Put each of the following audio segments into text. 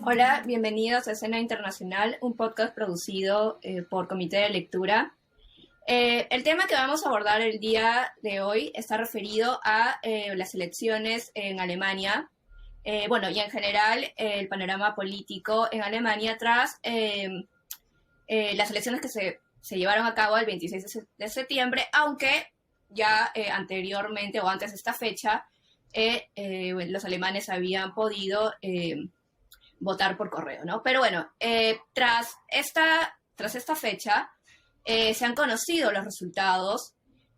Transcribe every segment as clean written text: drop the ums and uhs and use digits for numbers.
Hola, bienvenidos a Escena Internacional, un podcast producido por Comité de Lectura. El tema que vamos a abordar el día de hoy está referido a las elecciones en Alemania, y en general el panorama político en Alemania tras las elecciones que se llevaron a cabo el 26 de septiembre, aunque ya anteriormente o antes de esta fecha los alemanes habían podido votar por correo, ¿no? Pero bueno, tras esta fecha se han conocido los resultados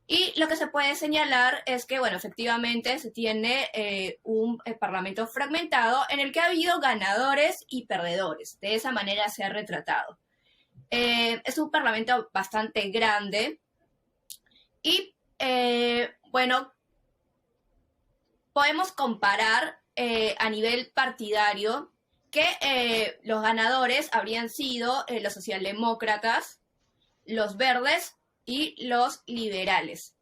y lo que se puede señalar es que, bueno, efectivamente se tiene un parlamento fragmentado en el que ha habido ganadores y perdedores. De esa manera se ha retratado. Es un parlamento bastante grande y, podemos comparar a nivel partidario que los ganadores habrían sido los socialdemócratas, los verdes y los liberales.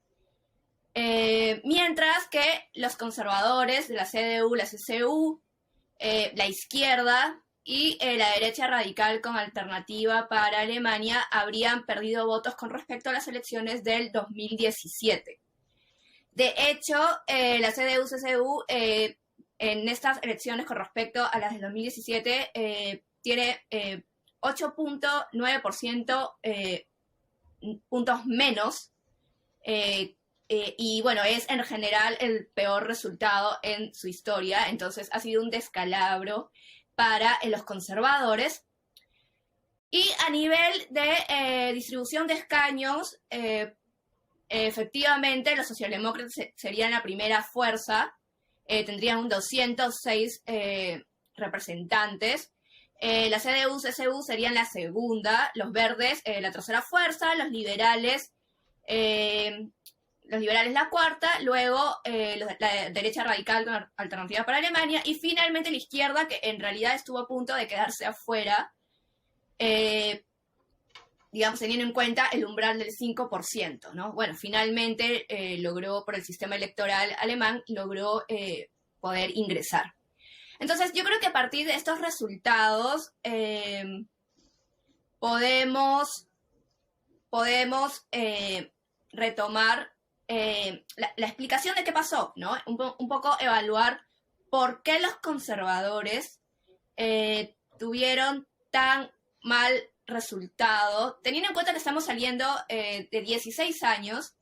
Mientras que los conservadores de la CDU, la CSU, la izquierda y la derecha radical con Alternativa para Alemania habrían perdido votos con respecto a las elecciones del 2017. De hecho, la CDU-CSU en estas elecciones con respecto a las del 2017 tiene 8.9% puntos menos y bueno, es en general el peor resultado en su historia. Entonces ha sido un descalabro para los conservadores. Y a nivel de distribución de escaños, efectivamente los socialdemócratas serían la primera fuerza. Tendrían un 206 representantes. La CDU-CSU serían la segunda, los verdes la tercera fuerza, los liberales la cuarta, luego la derecha radical con Alternativa para Alemania y finalmente la izquierda, que en realidad estuvo a punto de quedarse afuera, teniendo en cuenta el umbral del 5%, ¿no? Bueno, finalmente logró, por el sistema electoral alemán, logró poder ingresar. Entonces, yo creo que a partir de estos resultados podemos retomar la explicación de qué pasó, ¿no? Un poco evaluar por qué los conservadores tuvieron tan mal resultado, teniendo en cuenta que estamos saliendo de 16 años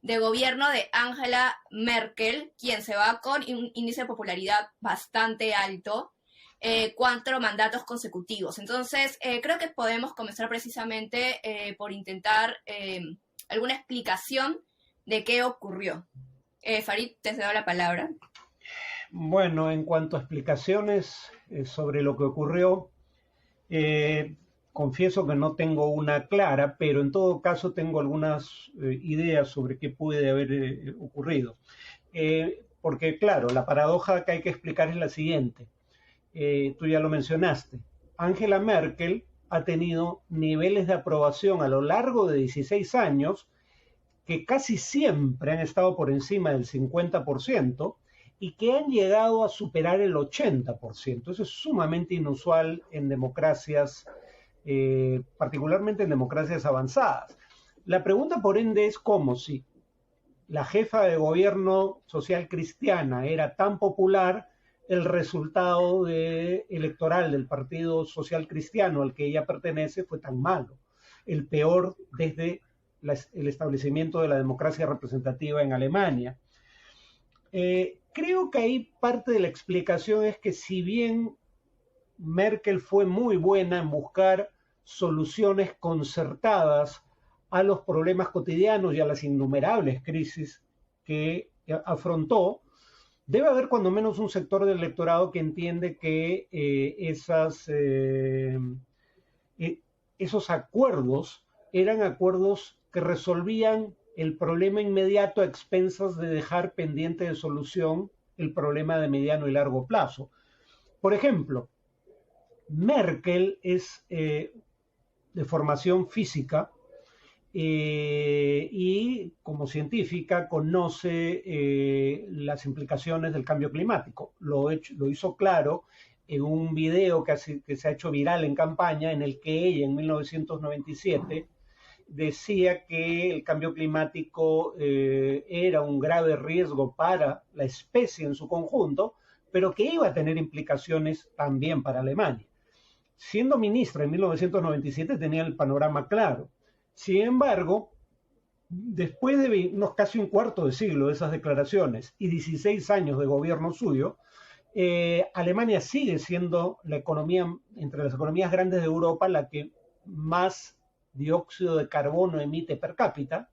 de gobierno de Angela Merkel, quien se va con un índice de popularidad bastante alto, 4 mandatos consecutivos. Entonces, creo que podemos comenzar precisamente por intentar alguna explicación de qué ocurrió. Farid, te cedo la palabra. Bueno, en cuanto a explicaciones sobre lo que ocurrió, confieso que no tengo una clara, pero en todo caso tengo algunas ideas sobre qué puede haber ocurrido. Porque claro, la paradoja que hay que explicar es la siguiente. Tú ya lo mencionaste. Angela Merkel ha tenido niveles de aprobación a lo largo de 16 años que casi siempre han estado por encima del 50% y que han llegado a superar el 80%. Eso es sumamente inusual en democracias, particularmente en democracias avanzadas. La pregunta, por ende, es cómo si la jefa de gobierno social cristiana era tan popular, el resultado electoral del Partido Social Cristiano al que ella pertenece fue tan malo, el peor desde el establecimiento de la democracia representativa en Alemania. Creo que ahí parte de la explicación es que si bien Merkel fue muy buena en buscar soluciones concertadas a los problemas cotidianos y a las innumerables crisis que afrontó, debe haber cuando menos un sector del electorado que entiende que esos acuerdos eran acuerdos que resolvían el problema inmediato a expensas de dejar pendiente de solución el problema de mediano y largo plazo. Por ejemplo, Merkel es de formación física y como científica conoce las implicaciones del cambio climático. Lo hizo claro en un video que se ha hecho viral en campaña, en el que ella en 1997 decía que el cambio climático era un grave riesgo para la especie en su conjunto, pero que iba a tener implicaciones también para Alemania. Siendo ministra en 1997 tenía el panorama claro. Sin embargo, después de casi un cuarto de siglo de esas declaraciones y 16 años de gobierno suyo, Alemania sigue siendo la economía, entre las economías grandes de Europa, la que más dióxido de carbono emite per cápita,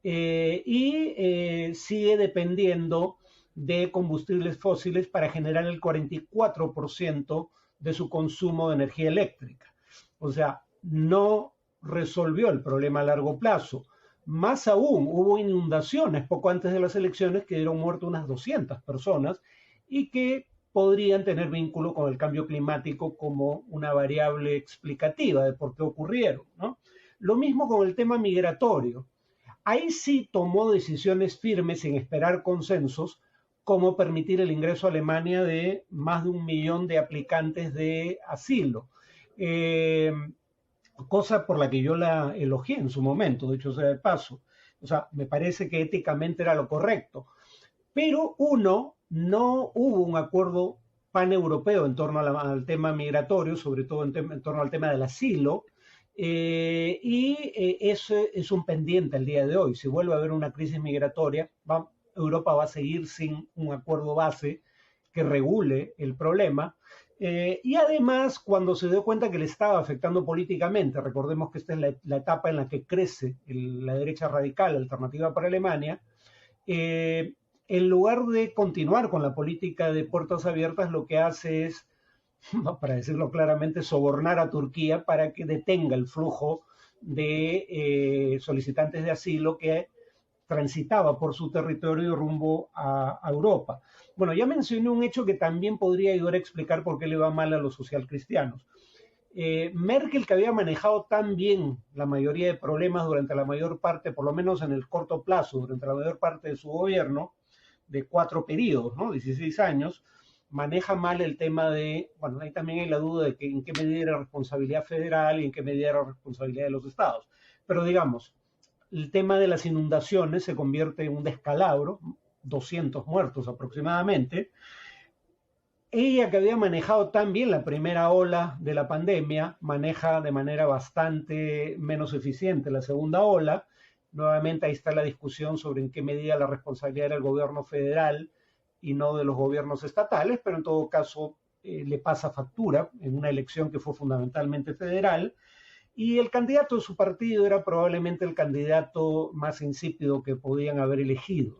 y sigue dependiendo de combustibles fósiles para generar el 44% de su consumo de energía eléctrica. O sea, no resolvió el problema a largo plazo. Más aún, hubo inundaciones poco antes de las elecciones que dieron muerto unas 200 personas y que podrían tener vínculo con el cambio climático como una variable explicativa de por qué ocurrieron, ¿no? Lo mismo con el tema migratorio. Ahí sí tomó decisiones firmes sin esperar consensos, como permitir el ingreso a Alemania de más de 1 millón de aplicantes de asilo. Cosa por la que yo la elogié en su momento, de hecho sea de paso. O sea, me parece que éticamente era lo correcto. Pero no hubo un acuerdo paneuropeo en torno al tema migratorio, sobre todo en torno al tema del asilo, eso es un pendiente al día de hoy. Si vuelve a haber una crisis migratoria, Europa va a seguir sin un acuerdo base que regule el problema. Y además, cuando se dio cuenta que le estaba afectando políticamente, recordemos que esta es la etapa en la que crece la derecha radical, Alternativa para Alemania, en lugar de continuar con la política de puertas abiertas, lo que hace es, para decirlo claramente, sobornar a Turquía para que detenga el flujo de solicitantes de asilo que transitaba por su territorio rumbo a Europa. Bueno, ya mencioné un hecho que también podría ayudar a explicar por qué le va mal a los socialcristianos. Merkel, que había manejado tan bien la mayoría de problemas durante la mayor parte, por lo menos en el corto plazo, durante la mayor parte de su gobierno, de 4 periodos, ¿no? 16 años, maneja mal el tema de, bueno, ahí también hay la duda de que en qué medida era responsabilidad federal y en qué medida era responsabilidad de los estados. Pero digamos, el tema de las inundaciones se convierte en un descalabro, 200 muertos aproximadamente. Ella, que había manejado tan bien la primera ola de la pandemia, maneja de manera bastante menos eficiente la segunda ola. Nuevamente ahí está la discusión sobre en qué medida la responsabilidad era del gobierno federal y no de los gobiernos estatales, pero en todo caso le pasa factura en una elección que fue fundamentalmente federal. Y el candidato de su partido era probablemente el candidato más insípido que podían haber elegido.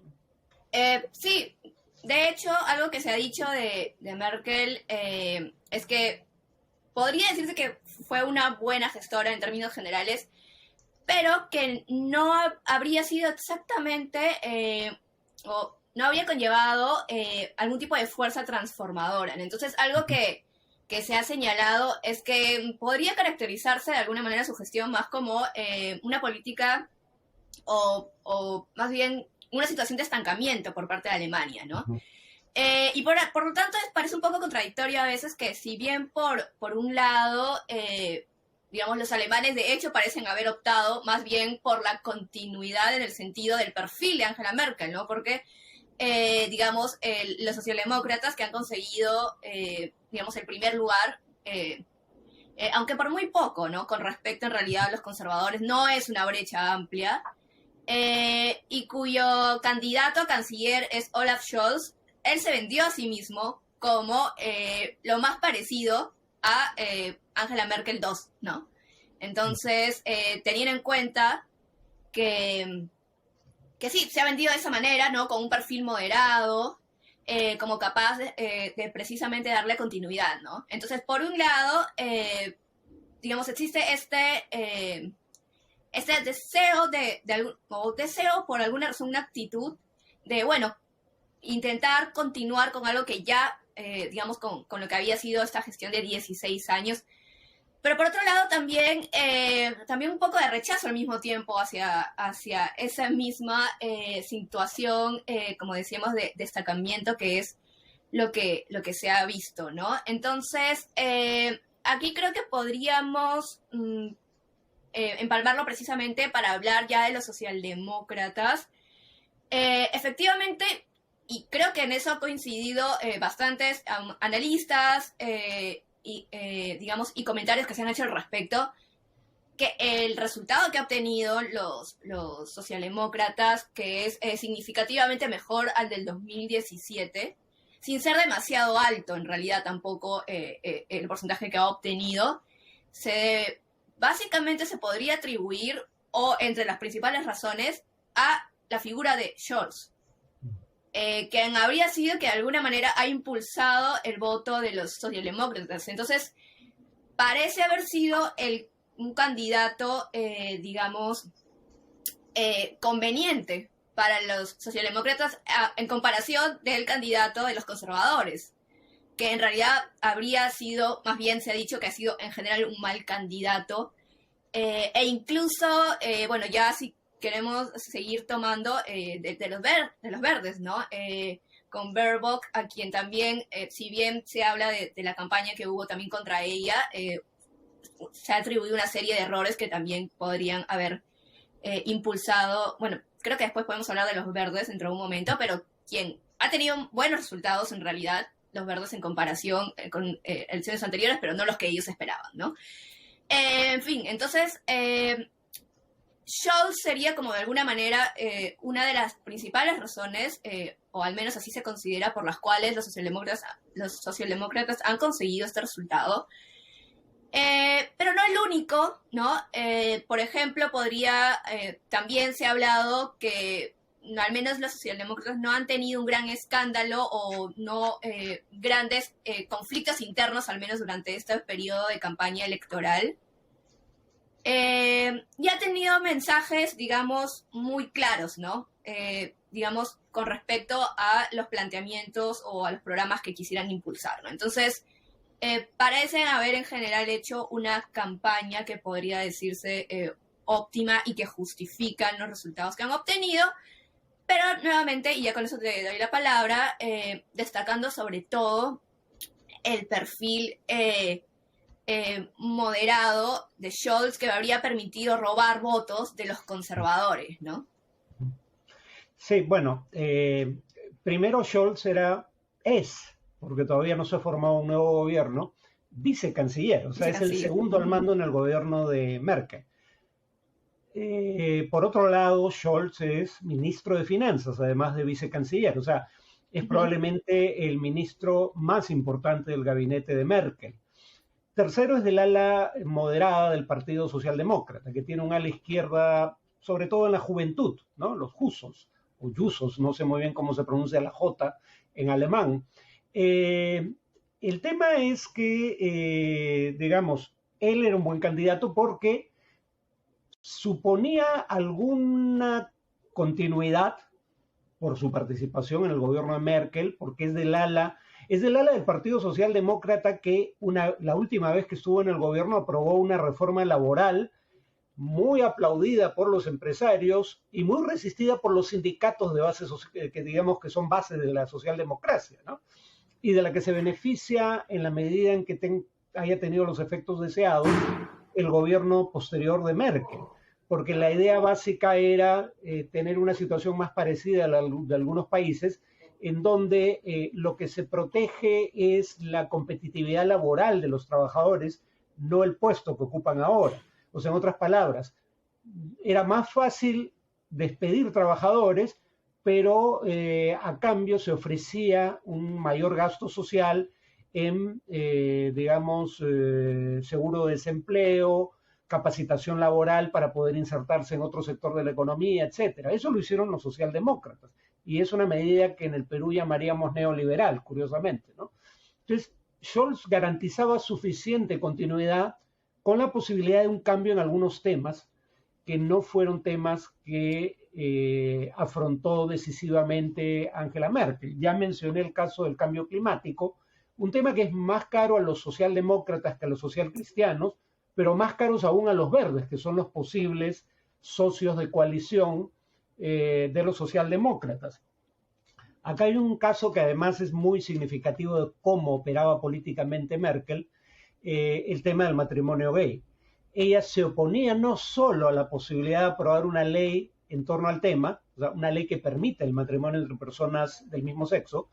Sí, de hecho, algo que se ha dicho de Merkel es que podría decirse que fue una buena gestora en términos generales, pero que no habría sido exactamente, o no habría conllevado algún tipo de fuerza transformadora. Entonces, algo que se ha señalado es que podría caracterizarse de alguna manera su gestión más como una política o más bien una situación de estancamiento por parte de Alemania, ¿no? Uh-huh. Y por lo tanto parece un poco contradictorio a veces que si bien por un lado, digamos, los alemanes de hecho parecen haber optado más bien por la continuidad en el sentido del perfil de Angela Merkel, ¿no? Porque, digamos, los socialdemócratas que han conseguido, digamos, el primer lugar, aunque por muy poco, ¿no? Con respecto en realidad a los conservadores, no es una brecha amplia, y cuyo candidato a canciller es Olaf Scholz. Él se vendió a sí mismo como lo más parecido a Angela Merkel II, ¿no? Entonces, teniendo en cuenta que sí, se ha vendido de esa manera, ¿no? Con un perfil moderado, como capaz de precisamente darle continuidad, ¿no? Entonces, por un lado, digamos, existe este deseo o deseo por alguna razón, una actitud de, bueno, intentar continuar con algo que ya, digamos, con lo que había sido esta gestión de 16 años. Pero por otro lado también un poco de rechazo al mismo tiempo hacia esa misma situación, como decíamos, de destacamiento que es lo que se ha visto, ¿no? Entonces, aquí creo que podríamos empalmarlo precisamente para hablar ya de los socialdemócratas. Efectivamente, y creo que en eso han coincidido bastantes analistas y comentarios que se han hecho al respecto, que el resultado que ha obtenido los socialdemócratas, que es significativamente mejor al del 2017, sin ser demasiado alto en realidad tampoco el porcentaje que ha obtenido, básicamente se podría atribuir, o entre las principales razones, a la figura de Scholz, quien habría sido que de alguna manera ha impulsado el voto de los socialdemócratas. Entonces, parece haber sido un candidato, conveniente para los socialdemócratas en comparación del candidato de los conservadores, que en realidad habría sido, más bien se ha dicho que ha sido en general un mal candidato, e incluso, ya si queremos seguir tomando de los verdes, ¿no? Con Baerbock, a quien también, si bien se habla de la campaña que hubo también contra ella, se ha atribuido una serie de errores que también podrían haber impulsado, bueno, creo que después podemos hablar de los verdes dentro de un momento, pero quien ha tenido buenos resultados en realidad, los verdes en comparación con elecciones anteriores, pero no los que ellos esperaban, ¿no? En fin, entonces, Scholz sería como de alguna manera una de las principales razones, o al menos así se considera, por las cuales los socialdemócratas han conseguido este resultado. Pero no el único, ¿no? Por ejemplo, también se ha hablado que al menos los socialdemócratas no han tenido un gran escándalo o no grandes conflictos internos, al menos durante este periodo de campaña electoral. Y ha tenido mensajes, digamos, muy claros, ¿no? Con respecto a los planteamientos o a los programas que quisieran impulsar, ¿no? Entonces, parecen haber en general hecho una campaña que podría decirse óptima y que justifican los resultados que han obtenido, pero nuevamente, y ya con eso te doy la palabra, destacando sobre todo el perfil moderado de Scholz, que habría permitido robar votos de los conservadores, ¿no? Sí, bueno, primero Scholz porque todavía no se ha formado un nuevo gobierno, vicecanciller, o sea, es el segundo al mando en el gobierno de Merkel. Por otro lado, Scholz es ministro de Finanzas, además de vicecanciller, o sea, es probablemente el ministro más importante del gabinete de Merkel. Tercero es del ala moderada del Partido Socialdemócrata, que tiene un ala izquierda, sobre todo en la juventud, ¿no? Los Jusos, o Jusos, no sé muy bien cómo se pronuncia la J en alemán. El tema es que, él era un buen candidato porque suponía alguna continuidad por su participación en el gobierno de Merkel, porque es del ala del Partido Socialdemócrata que la última vez que estuvo en el gobierno aprobó una reforma laboral muy aplaudida por los empresarios y muy resistida por los sindicatos de base, que digamos que son bases de la socialdemocracia, ¿no? Y de la que se beneficia en la medida en que haya tenido los efectos deseados el gobierno posterior de Merkel, porque la idea básica era tener una situación más parecida a la de algunos países, en donde lo que se protege es la competitividad laboral de los trabajadores, no el puesto que ocupan ahora. O sea, en otras palabras, era más fácil despedir trabajadores, pero a cambio se ofrecía un mayor gasto social en, seguro de desempleo, capacitación laboral para poder insertarse en otro sector de la economía, etcétera. Eso lo hicieron los socialdemócratas, y es una medida que en el Perú llamaríamos neoliberal, curiosamente, ¿no? Entonces, Scholz garantizaba suficiente continuidad con la posibilidad de un cambio en algunos temas que no fueron temas que afrontó decisivamente Angela Merkel. Ya mencioné el caso del cambio climático, un tema que es más caro a los socialdemócratas que a los socialcristianos, pero más caros aún a los verdes, que son los posibles socios de coalición de los socialdemócratas. Acá hay un caso que además es muy significativo de cómo operaba políticamente Merkel, el tema del matrimonio gay. Ella se oponía no solo a la posibilidad de aprobar una ley en torno al tema, o sea, una ley que permita el matrimonio entre personas del mismo sexo,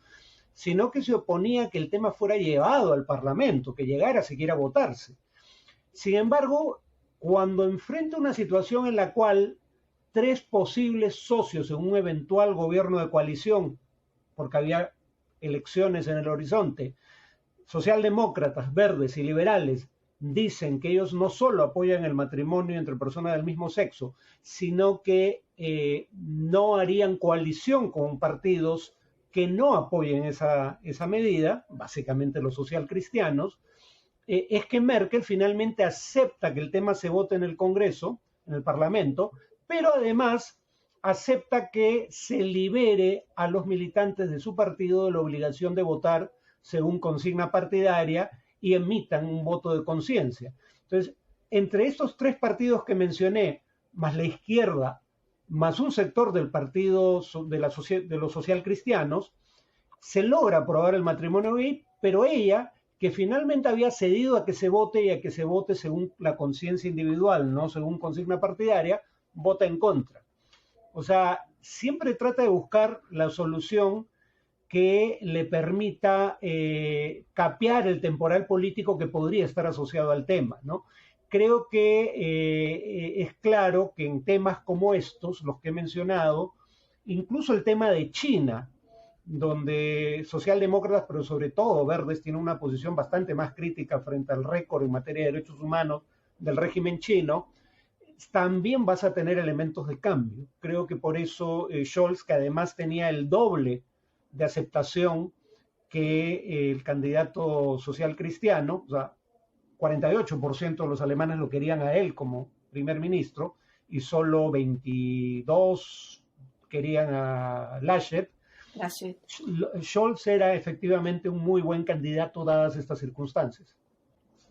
sino que se oponía a que el tema fuera llevado al Parlamento, que llegara siquiera a votarse. Sin embargo, cuando enfrenta una situación en la cual tres posibles socios en un eventual gobierno de coalición, porque había elecciones en el horizonte, socialdemócratas, verdes y liberales, dicen que ellos no solo apoyan el matrimonio entre personas del mismo sexo, sino que no harían coalición con partidos que no apoyen esa medida, básicamente los socialcristianos, es que Merkel finalmente acepta que el tema se vote en el Congreso, en el Parlamento, pero además acepta que se libere a los militantes de su partido de la obligación de votar según consigna partidaria y emitan un voto de conciencia. Entonces, entre estos tres partidos que mencioné, más la izquierda, más un sector del partido de los socialcristianos, se logra aprobar el matrimonio gay, pero ella, que finalmente había cedido a que se vote y a que se vote según la conciencia individual, no según consigna partidaria, vota en contra. O sea, siempre trata de buscar la solución que le permita capear el temporal político que podría estar asociado al tema, ¿no? Creo que es claro que en temas como estos, los que he mencionado, incluso el tema de China, donde socialdemócratas, pero sobre todo verdes, tienen una posición bastante más crítica frente al récord en materia de derechos humanos del régimen chino, también vas a tener elementos de cambio. Creo que por eso Scholz, que además tenía el doble de aceptación que el candidato social cristiano, o sea, 48% de los alemanes lo querían a él como primer ministro y solo 22 querían a Laschet. Scholz era efectivamente un muy buen candidato dadas estas circunstancias.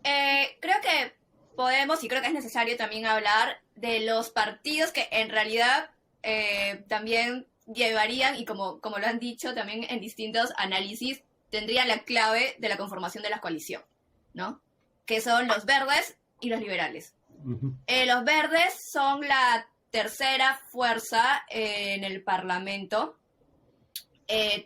Creo que podemos y creo que es necesario también hablar de los partidos que en realidad también llevarían, y como lo han dicho también en distintos análisis, tendrían la clave de la conformación de la coalición, ¿no? Que son los verdes y los liberales. Uh-huh. Los verdes son la tercera fuerza en el Parlamento.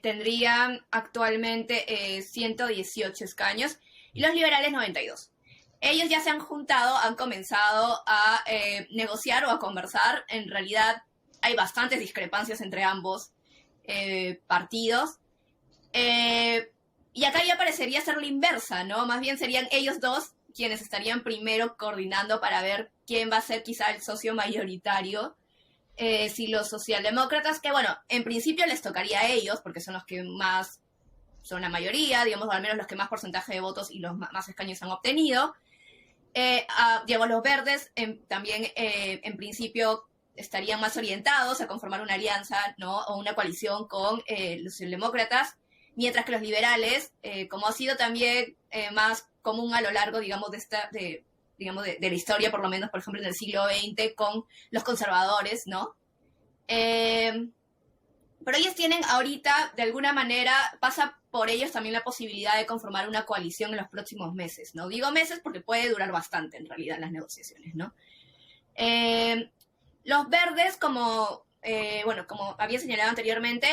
Tendrían actualmente 118 escaños y los liberales 92. Ellos ya se han juntado, han comenzado a negociar o a conversar. En realidad hay bastantes discrepancias entre ambos partidos. Y acá ya parecería ser la inversa, ¿no? Más bien serían ellos dos quienes estarían primero coordinando para ver quién va a ser quizá el socio mayoritario. Si los socialdemócratas, que bueno, en principio les tocaría a ellos, porque son los que más son la mayoría, digamos, o al menos los que más porcentaje de votos y los más escaños han obtenido. Digamos, los verdes también en principio estarían más orientados a conformar una alianza, ¿no? O una coalición con los socialdemócratas, mientras que los liberales, como ha sido también más común a lo largo, digamos, de la historia, por lo menos, por ejemplo, en el siglo XX, con los conservadores, ¿no? Pero ellos tienen ahorita, de alguna manera, pasa por ellos también la posibilidad de conformar una coalición en los próximos meses, ¿no? Digo meses porque puede durar bastante, en realidad, las negociaciones, ¿no? Los verdes, como había señalado anteriormente,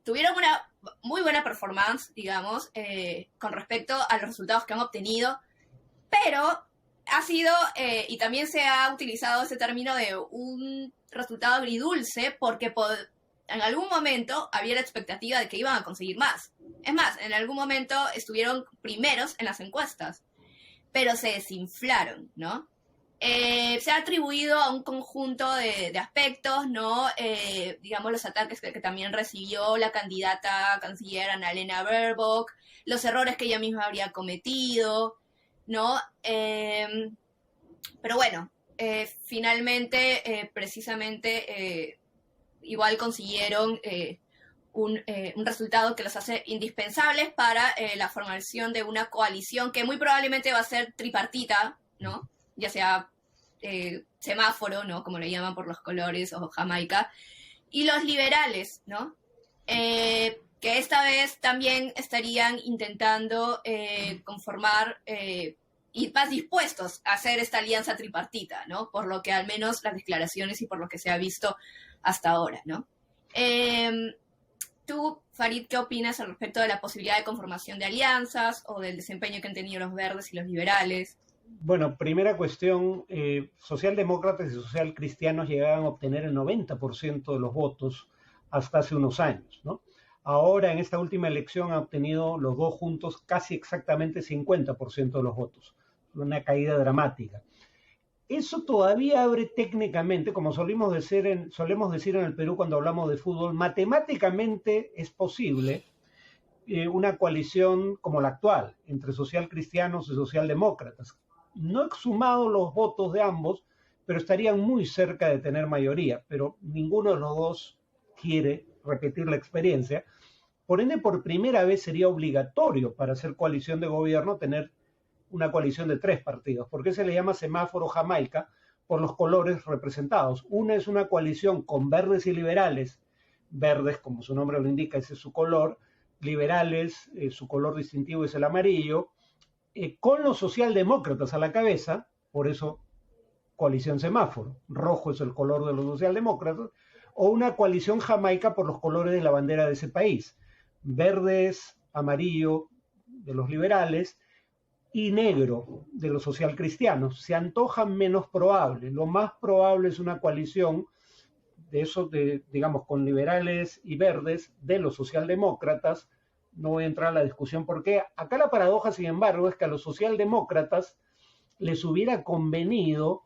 tuvieron una muy buena performance, digamos, con respecto a los resultados que han obtenido, pero ha sido, y también se ha utilizado ese término de un resultado agridulce, porque en algún momento había la expectativa de que iban a conseguir más. Es más, en algún momento estuvieron primeros en las encuestas, pero se desinflaron, ¿no? Se ha atribuido a un conjunto de aspectos, ¿no? Digamos, los ataques que también recibió la candidata canciller Annalena Baerbock, los errores que ella misma habría cometido, ¿no? Pero bueno, finalmente, precisamente, igual consiguieron un resultado que los hace indispensables para la formación de una coalición que muy probablemente va a ser tripartita, ¿no? Ya sea semáforo, ¿no? Como le llaman por los colores, o Jamaica, y los liberales, ¿no? que esta vez también estarían intentando conformar y más dispuestos a hacer esta alianza tripartita, ¿no? Por lo que al menos las declaraciones y por lo que se ha visto hasta ahora, ¿no? Tú, Farid, ¿qué opinas al respecto de la posibilidad de conformación de alianzas o del desempeño que han tenido los verdes y los liberales? Bueno, primera cuestión, socialdemócratas y socialcristianos llegaban a obtener el 90% de los votos hasta hace unos años, ¿no? Ahora, en esta última elección, han obtenido los dos juntos casi exactamente 50% de los votos. Una caída dramática. Eso todavía abre técnicamente, como solemos decir en el Perú cuando hablamos de fútbol, matemáticamente es posible una coalición como la actual, entre socialcristianos y socialdemócratas. No he sumado los votos de ambos, pero estarían muy cerca de tener mayoría, pero ninguno de los dos quiere repetir la experiencia. Por ende, por primera vez sería obligatorio para hacer coalición de gobierno tener una coalición de 3 partidos. ¿Por qué se le llama semáforo Jamaica? Por los colores representados. Una es una coalición con verdes y liberales. Verdes, como su nombre lo indica, ese es su color. Liberales, su color distintivo es el amarillo. Con los socialdemócratas a la cabeza, por eso coalición semáforo. Rojo es el color de los socialdemócratas. O una coalición Jamaica por los colores de la bandera de ese país. Verdes, amarillo de los liberales y negro de los socialcristianos. Se antoja menos probable. Lo más probable es una coalición de esos, digamos, con liberales y verdes de los socialdemócratas. No voy a entrar a la discusión por qué. Acá la paradoja, sin embargo, es que a los socialdemócratas les hubiera convenido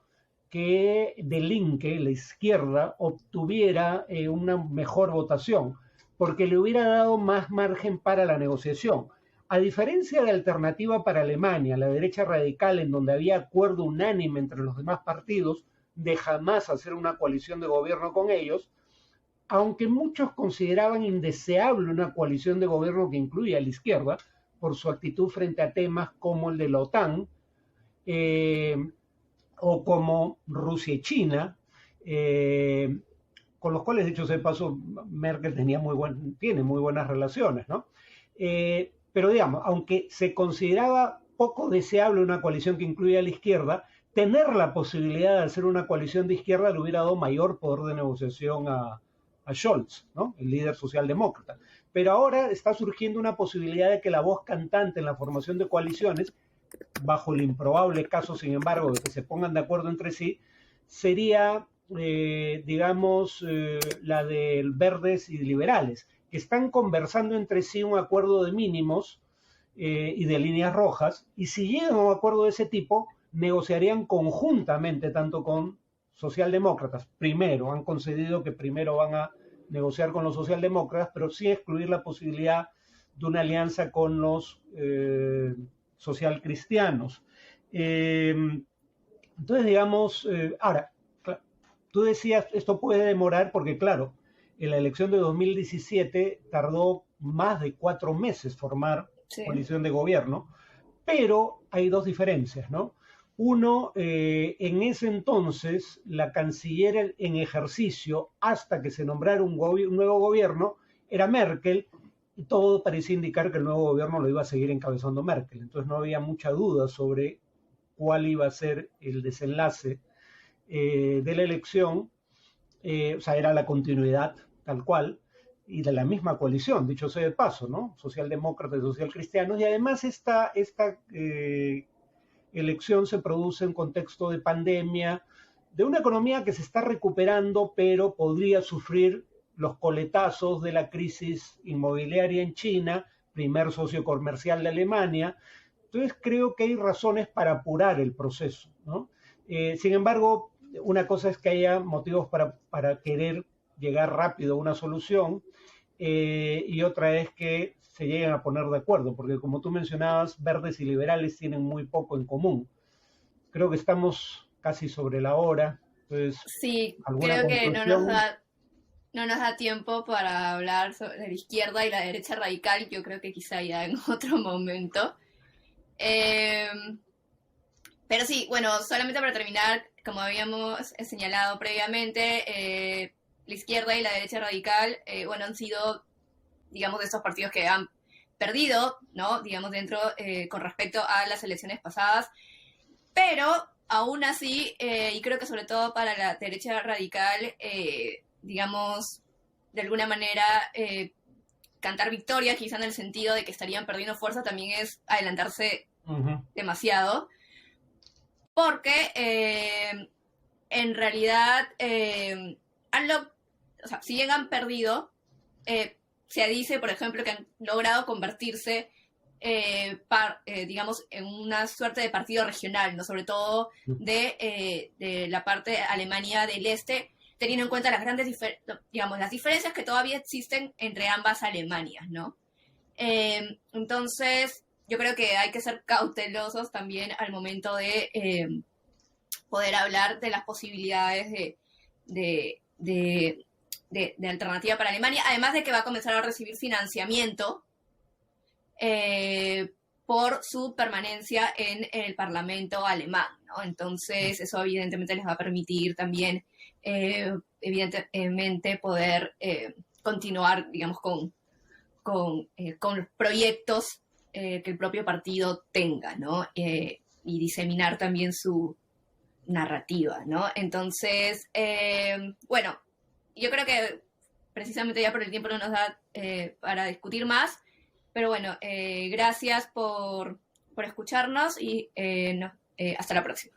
que del Inque, la izquierda, obtuviera una mejor votación, porque le hubiera dado más margen para la negociación. A diferencia de Alternativa para Alemania, la derecha radical, en donde había acuerdo unánime entre los demás partidos de jamás hacer una coalición de gobierno con ellos, aunque muchos consideraban indeseable una coalición de gobierno que incluya a la izquierda, por su actitud frente a temas como el de la OTAN, o como Rusia y China, con los cuales, dicho sea de paso, Merkel tiene muy buenas relaciones, ¿no? Pero digamos, aunque se consideraba poco deseable una coalición que incluya a la izquierda, tener la posibilidad de hacer una coalición de izquierda le hubiera dado mayor poder de negociación a Scholz, ¿no? El líder socialdemócrata. Pero ahora está surgiendo una posibilidad de que la voz cantante en la formación de coaliciones, bajo el improbable caso, sin embargo, de que se pongan de acuerdo entre sí, sería, digamos, la de verdes y liberales, que están conversando entre sí un acuerdo de mínimos y de líneas rojas, y si llegan a un acuerdo de ese tipo, negociarían conjuntamente tanto con socialdemócratas. Primero, han concedido que primero van a negociar con los socialdemócratas, pero sin excluir la posibilidad de una alianza con los socialcristianos. Entonces, digamos, ahora, tú decías, esto puede demorar porque, claro, en la elección de 2017 tardó más de 4 meses formar coalición de gobierno, pero hay dos diferencias, ¿no? Uno, en ese entonces, la canciller en ejercicio, hasta que se nombrara un nuevo gobierno, era Merkel, y todo parecía indicar que el nuevo gobierno lo iba a seguir encabezando Merkel. Entonces no había mucha duda sobre cuál iba a ser el desenlace de la elección. O sea, era la continuidad tal cual, y de la misma coalición, dicho sea de paso, ¿no? Socialdemócratas y socialcristianos, y además esta elección se produce en contexto de pandemia, de una economía que se está recuperando, pero podría sufrir los coletazos de la crisis inmobiliaria en China, primer socio comercial de Alemania. Entonces creo que hay razones para apurar el proceso, ¿no? Sin embargo, una cosa es que haya motivos para querer llegar rápido a una solución, y otra es que se lleguen a poner de acuerdo, porque como tú mencionabas, verdes y liberales tienen muy poco en común. Creo que estamos casi sobre la hora. Entonces, sí, ¿alguna creo que conclusión? no nos da tiempo para hablar sobre la izquierda y la derecha radical. Yo creo que quizá ya en otro momento. Pero sí, bueno, solamente para terminar, como habíamos señalado previamente, la izquierda y la derecha radical, bueno, han sido digamos, de estos partidos que han perdido, ¿no? Digamos, dentro, con respecto a las elecciones pasadas. Pero, aún así, y creo que sobre todo para la derecha radical, digamos, de alguna manera, cantar victoria, quizá en el sentido de que estarían perdiendo fuerza, también es adelantarse demasiado. Porque, en realidad, o sea, si bien han perdido, se dice, por ejemplo, que han logrado convertirse, digamos, en una suerte de partido regional, ¿no? Sobre todo de la parte de Alemania del Este, teniendo en cuenta las digamos, las diferencias que todavía existen entre ambas Alemanias, ¿no? Entonces, yo creo que hay que ser cautelosos también al momento de poder hablar de las posibilidades de alternativa para Alemania, además de que va a comenzar a recibir financiamiento por su permanencia en el Parlamento alemán, ¿no? Entonces, eso evidentemente les va a permitir también, evidentemente, poder continuar, digamos, con los proyectos que el propio partido tenga, ¿no? Y diseminar también su narrativa, ¿no? Entonces, bueno, yo creo que precisamente ya por el tiempo no nos da para discutir más, pero bueno, gracias por escucharnos y hasta la próxima.